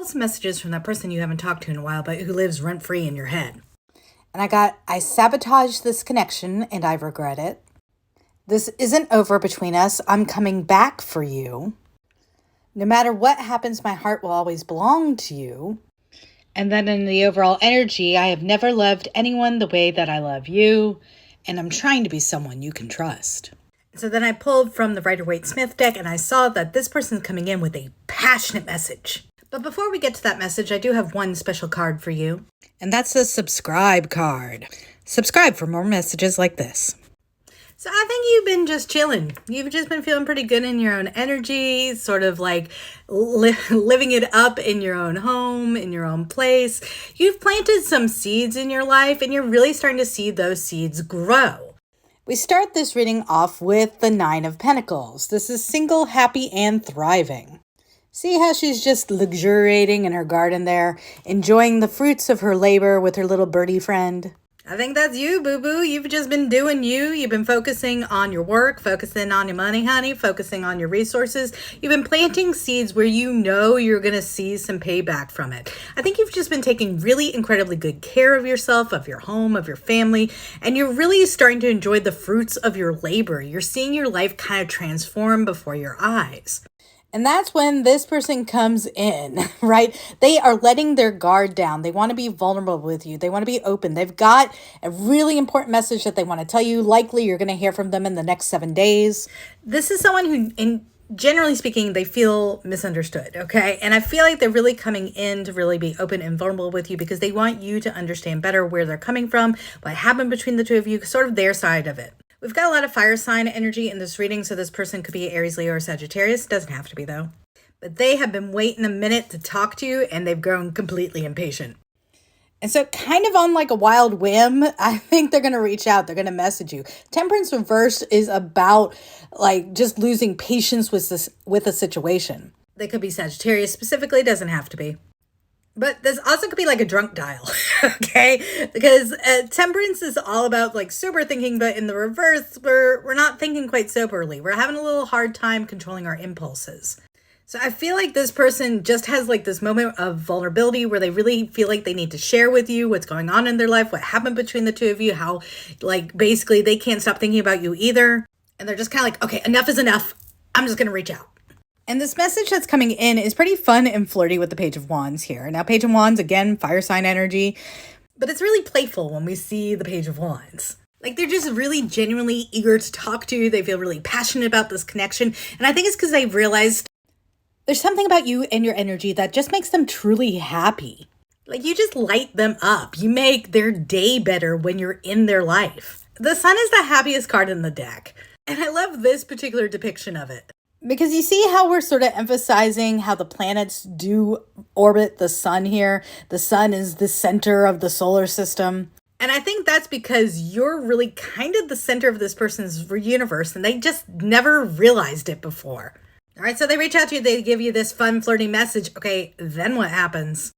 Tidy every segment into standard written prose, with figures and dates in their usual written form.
Some messages from that person you haven't talked to in a while, but who lives rent-free in your head. And I sabotaged this connection and I regret it. This isn't over between us. I'm coming back for you. No matter what happens, my heart will always belong to you. And then in the overall energy, I have never loved anyone the way that I love you. And I'm trying to be someone you can trust. So then I pulled from the Rider-Waite-Smith deck and I saw that this person's coming in with a passionate message. But before we get to that message, I do have one special card for you. And that's the subscribe card. Subscribe for more messages like this. So I think you've been just chilling. You've just been feeling pretty good in your own energy, sort of like living it up in your own home, in your own place. You've planted some seeds in your life and you're really starting to see those seeds grow. We start this reading off with the Nine of Pentacles. This is single, happy, and thriving. See how she's just luxuriating in her garden there, enjoying the fruits of her labor with her little birdie friend? I think that's you, boo-boo. You've just been doing you. You've been focusing on your work, focusing on your money, honey, focusing on your resources. You've been planting seeds where you know you're going to see some payback from it. I think you've just been taking really incredibly good care of yourself, of your home, of your family, and you're really starting to enjoy the fruits of your labor. You're seeing your life kind of transform before your eyes. And that's when this person comes in, right? They are letting their guard down. They want to be vulnerable with you. They want to be open. They've got a really important message that they want to tell you. Likely you're going to hear from them in the next 7 days. This is someone who, generally speaking, they feel misunderstood, okay? And I feel like they're really coming in to really be open and vulnerable with you because they want you to understand better where they're coming from, what happened between the two of you, sort of their side of it. We've got a lot of fire sign energy in this reading, so this person could be Aries, Leo, or Sagittarius. Doesn't have to be, though. But they have been waiting a minute to talk to you, and they've grown completely impatient. And so kind of on like a wild whim, I think they're going to reach out. They're going to message you. Temperance reverse is about like just losing patience with a situation. They could be Sagittarius specifically. Doesn't have to be. But this also could be like a drunk dial, okay? Because temperance is all about like sober thinking, but in the reverse, we're not thinking quite soberly. We're having a little hard time controlling our impulses. So I feel like this person just has like this moment of vulnerability where they really feel like they need to share with you what's going on in their life, what happened between the two of you, how like basically they can't stop thinking about you either. And they're just kind of like, okay, enough is enough. I'm just going to reach out. And this message that's coming in is pretty fun and flirty with the Page of Wands here. Now, Page of Wands, again, fire sign energy. But it's really playful when we see the Page of Wands. Like, they're just really genuinely eager to talk to you. They feel really passionate about this connection. And I think it's because they've realized there's something about you and your energy that just makes them truly happy. Like, you just light them up. You make their day better when you're in their life. The sun is the happiest card in the deck. And I love this particular depiction of it. Because you see how we're sort of emphasizing how the planets do orbit the sun here. The sun is the center of the solar system. And I think that's because you're really kind of the center of this person's universe and they just never realized it before. All right, so they reach out to you, they give you this fun, flirty message. Okay, then what happens?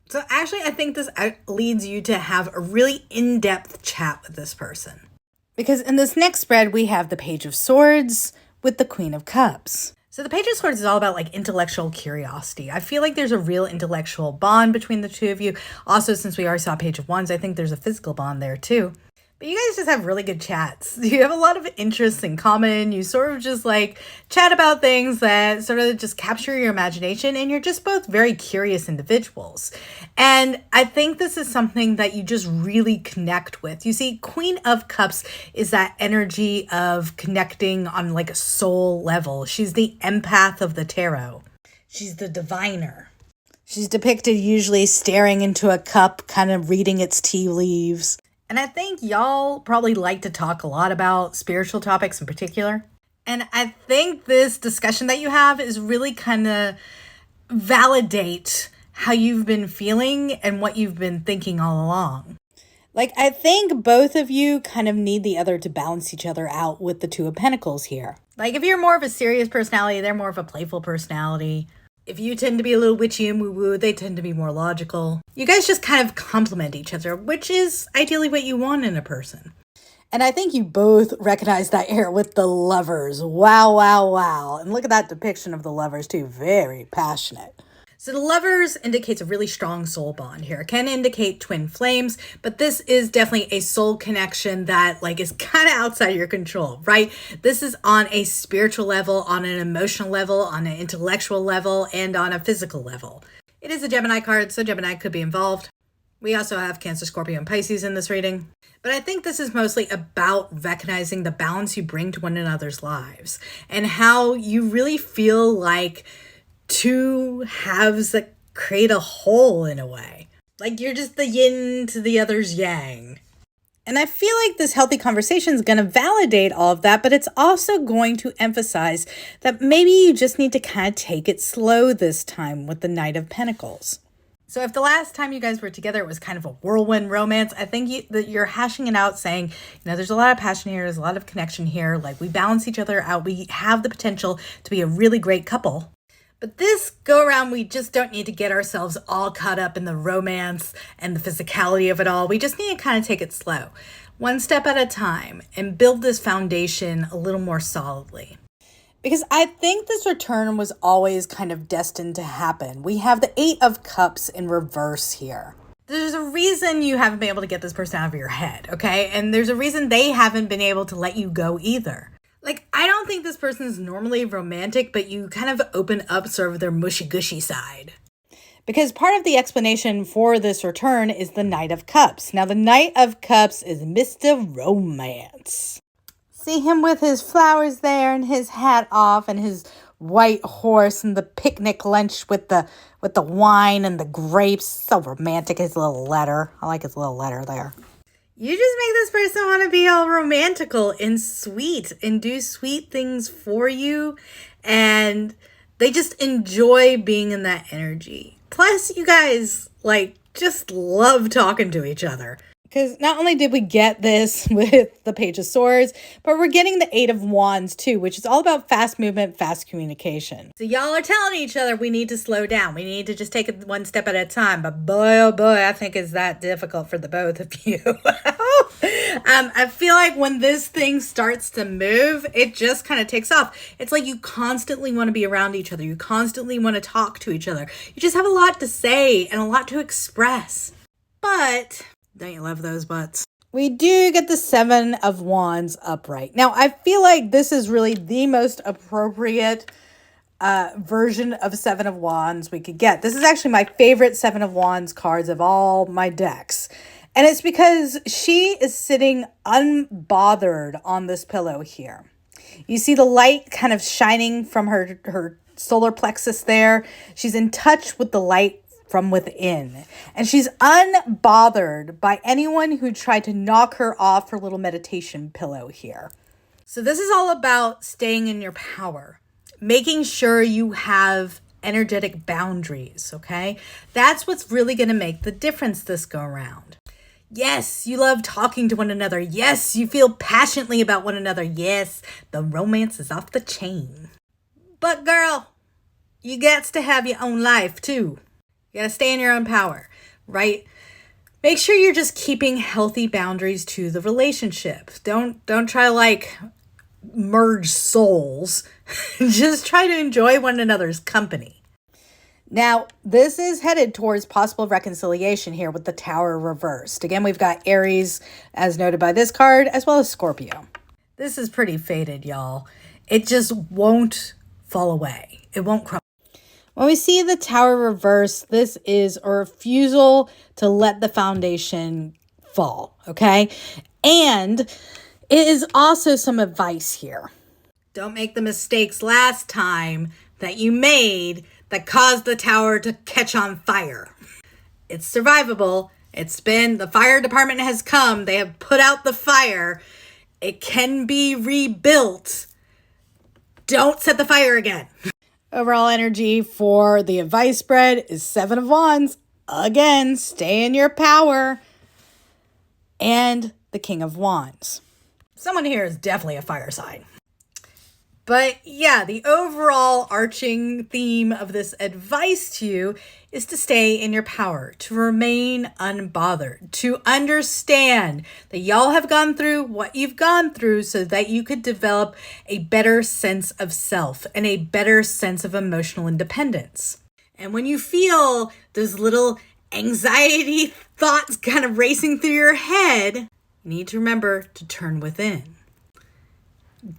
So actually, I think this leads you to have a really in-depth chat with this person. Because in this next spread, we have the Page of Swords with the Queen of Cups. So the Page of Swords is all about like intellectual curiosity. I feel like there's a real intellectual bond between the two of you. Also, since we already saw Page of Wands, I think there's a physical bond there too. But you guys just have really good chats. You have a lot of interests in common. You sort of just like chat about things that sort of just capture your imagination, and you're just both very curious individuals. And I think this is something that you just really connect with. You see, Queen of Cups is that energy of connecting on like a soul level. She's the empath of the tarot. She's the diviner. She's depicted usually staring into a cup, kind of reading its tea leaves. And I think y'all probably like to talk a lot about spiritual topics in particular. And I think this discussion that you have is really kind of validate how you've been feeling and what you've been thinking all along. Like, I think both of you kind of need the other to balance each other out with the Two of Pentacles here. Like, if you're more of a serious personality, they're more of a playful personality. If you tend to be a little witchy and woo-woo, they tend to be more logical. You guys just kind of complement each other, which is ideally what you want in a person. And I think you both recognize that here with the Lovers. Wow, wow, wow. And look at that depiction of the Lovers too. Very passionate. So the lovers indicates a really strong soul bond here. It can indicate twin flames, but this is definitely a soul connection that like is kind of outside your control, right? This is on a spiritual level, on an emotional level, on an intellectual level, and on a physical level. It is a Gemini card, so Gemini could be involved. We also have Cancer, Scorpio, and Pisces in this reading. But I think this is mostly about recognizing the balance you bring to one another's lives and how you really feel like two halves that create a whole in a way. Like you're just the yin to the other's yang. And I feel like this healthy conversation is going to validate all of that, but it's also going to emphasize that maybe you just need to kind of take it slow this time with the Knight of Pentacles. So if the last time you guys were together, it was kind of a whirlwind romance, I think that you're hashing it out saying, there's a lot of passion here, there's a lot of connection here, like we balance each other out, we have the potential to be a really great couple. But this go around, we just don't need to get ourselves all caught up in the romance and the physicality of it all. We just need to kind of take it slow, one step at a time, and build this foundation a little more solidly. Because I think this return was always kind of destined to happen. We have the 8 of Cups in reverse here. There's a reason you haven't been able to get this person out of your head, okay? And there's a reason they haven't been able to let you go either. Like, I don't think this person is normally romantic, but you kind of open up sort of their mushy-gushy side. Because part of the explanation for this return is the Knight of Cups. Now, the Knight of Cups is Mr. Romance. See him with his flowers there and his hat off and his white horse and the picnic lunch with the wine and the grapes. So romantic, his little letter. I like his little letter there. You just make this person want to be all romantical and sweet and do sweet things for you. And they just enjoy being in that energy. Plus, you guys, just love talking to each other. Because not only did we get this with the Page of Swords, but we're getting the 8 of Wands too, which is all about fast movement, fast communication. So y'all are telling each other we need to slow down. We need to just take it one step at a time. But boy, oh boy, I think it's that difficult for the both of you. I feel like when this thing starts to move, it just kind of takes off. It's like you constantly want to be around each other. You constantly want to talk to each other. You just have a lot to say and a lot to express. But don't you love those butts? We do get the 7 of Wands upright. Now, I feel like this is really the most appropriate version of 7 of Wands we could get. This is actually my favorite 7 of Wands cards of all my decks. And it's because she is sitting unbothered on this pillow here. You see the light kind of shining from her solar plexus there. She's in touch with the light from within. And she's unbothered by anyone who tried to knock her off her little meditation pillow here. So this is all about staying in your power, making sure you have energetic boundaries, okay? That's what's really going to make the difference this go around. Yes, you love talking to one another. Yes, you feel passionately about one another. Yes, the romance is off the chain. But girl, you got to have your own life too. You gotta stay in your own power, right? Make sure you're just keeping healthy boundaries to the relationship. Don't try to merge souls. Just try to enjoy one another's company. Now, this is headed towards possible reconciliation here with the Tower reversed. Again, we've got Aries, as noted by this card, as well as Scorpio. This is pretty fated, y'all. It just won't fall away. It won't crumble. When we see the Tower reversed, this is a refusal to let the foundation fall, okay? And it is also some advice here. Don't make the mistakes last time that you made that caused the tower to catch on fire. It's survivable. The fire department has come. They have put out the fire. It can be rebuilt. Don't set the fire again. Overall energy for the advice spread is 7 of Wands. Again, stay in your power. And the King of Wands. Someone here is definitely a fire sign. But yeah, the overall arching theme of this advice to you is to stay in your power, to remain unbothered, to understand that y'all have gone through what you've gone through so that you could develop a better sense of self and a better sense of emotional independence. And when you feel those little anxiety thoughts kind of racing through your head, you need to remember to turn within.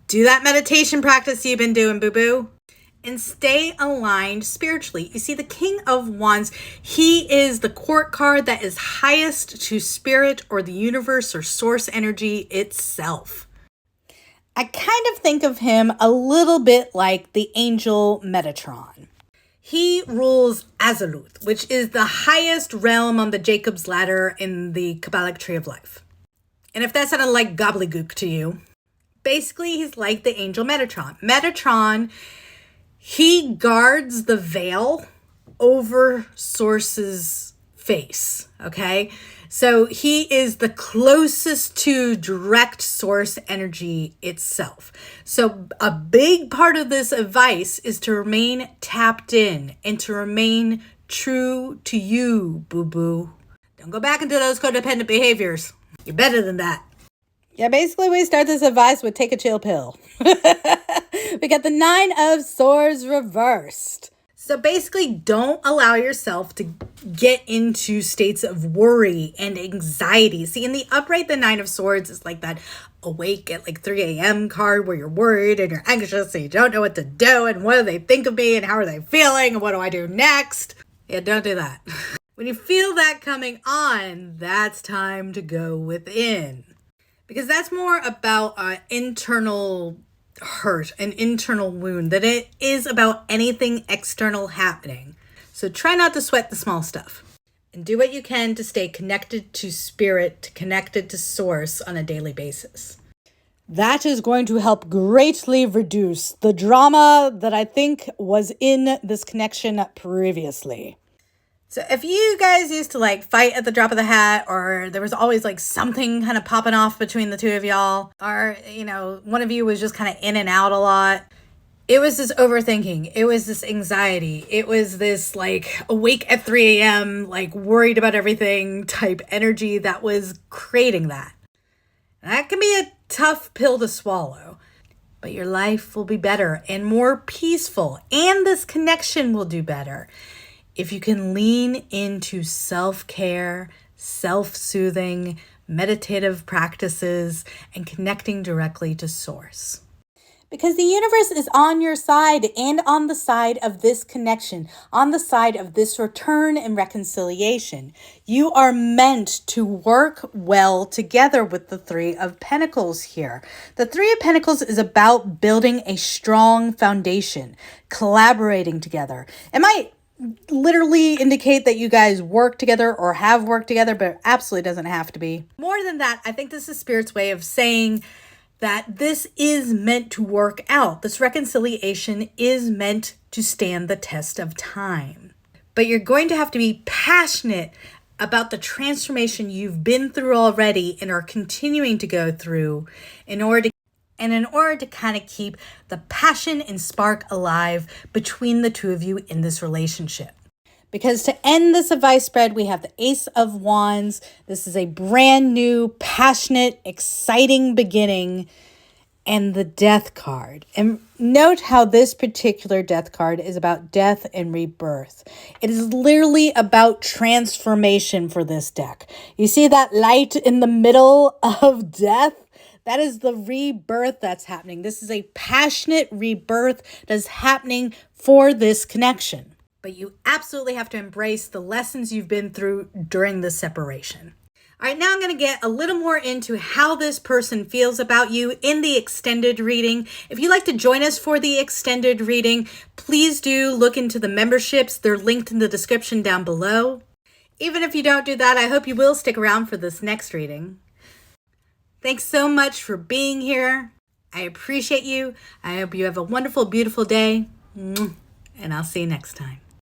Do that meditation practice you've been doing, boo-boo. And stay aligned spiritually. You see, the King of Wands, he is the court card that is highest to spirit or the universe or source energy itself. I kind of think of him a little bit like the angel Metatron. He rules Azaluth, which is the highest realm on the Jacob's ladder in the Kabbalic Tree of Life. And if that sounded like gobbledygook to you, basically he's like the angel Metatron. Metatron, he guards the veil over Source's face, okay? So he is the closest to direct source energy itself. So a big part of this advice is to remain tapped in and to remain true to you, boo-boo. Don't go back into those codependent behaviors. You're better than that. Yeah, basically we start this advice with take a chill pill. We got the 9 of Swords reversed. So basically don't allow yourself to get into states of worry and anxiety. See, in the upright, the 9 of Swords is like that awake at like 3 a.m. card where you're worried and you're anxious and you don't know what to do and what do they think of me and how are they feeling and what do I do next? Yeah, don't do that. When you feel that coming on, that's time to go within. Because that's more about internal hurt, an internal wound, than it is about anything external happening. So try not to sweat the small stuff. And do what you can to stay connected to spirit, connected to source on a daily basis. That is going to help greatly reduce the drama that I think was in this connection previously. So if you guys used to like fight at the drop of the hat, or there was always like something kind of popping off between the two of y'all, or, you know, one of you was just kind of in and out a lot, it was this overthinking. It was this anxiety. It was this like awake at 3 a.m., like worried about everything type energy that was creating that. And that can be a tough pill to swallow, but your life will be better and more peaceful, and this connection will do better if you can lean into self-care, self-soothing, meditative practices, and connecting directly to source. Because the universe is on your side and on the side of this connection, on the side of this return and reconciliation. You are meant to work well together with the 3 of Pentacles here. The 3 of Pentacles is about building a strong foundation, collaborating together. It might literally indicate that you guys work together or have worked together, but it absolutely doesn't have to be. More than that, I think this is Spirit's way of saying that this is meant to work out. This reconciliation is meant to stand the test of time. But you're going to have to be passionate about the transformation you've been through already and are continuing to go through in order to kind of keep the passion and spark alive between the two of you in this relationship. Because to end this advice spread, we have the Ace of Wands. This is a brand new, passionate, exciting beginning, and the Death card. And note how this particular Death card is about death and rebirth. It is literally about transformation for this deck. You see that light in the middle of death? That is the rebirth that's happening. This is a passionate rebirth that's happening for this connection. But you absolutely have to embrace the lessons you've been through during this separation. All right, now I'm going to get a little more into how this person feels about you in the extended reading. If you'd like to join us for the extended reading, please do look into the memberships. They're linked in the description down below. Even if you don't do that, I hope you will stick around for this next reading. Thanks so much for being here. I appreciate you. I hope you have a wonderful, beautiful day. And I'll see you next time.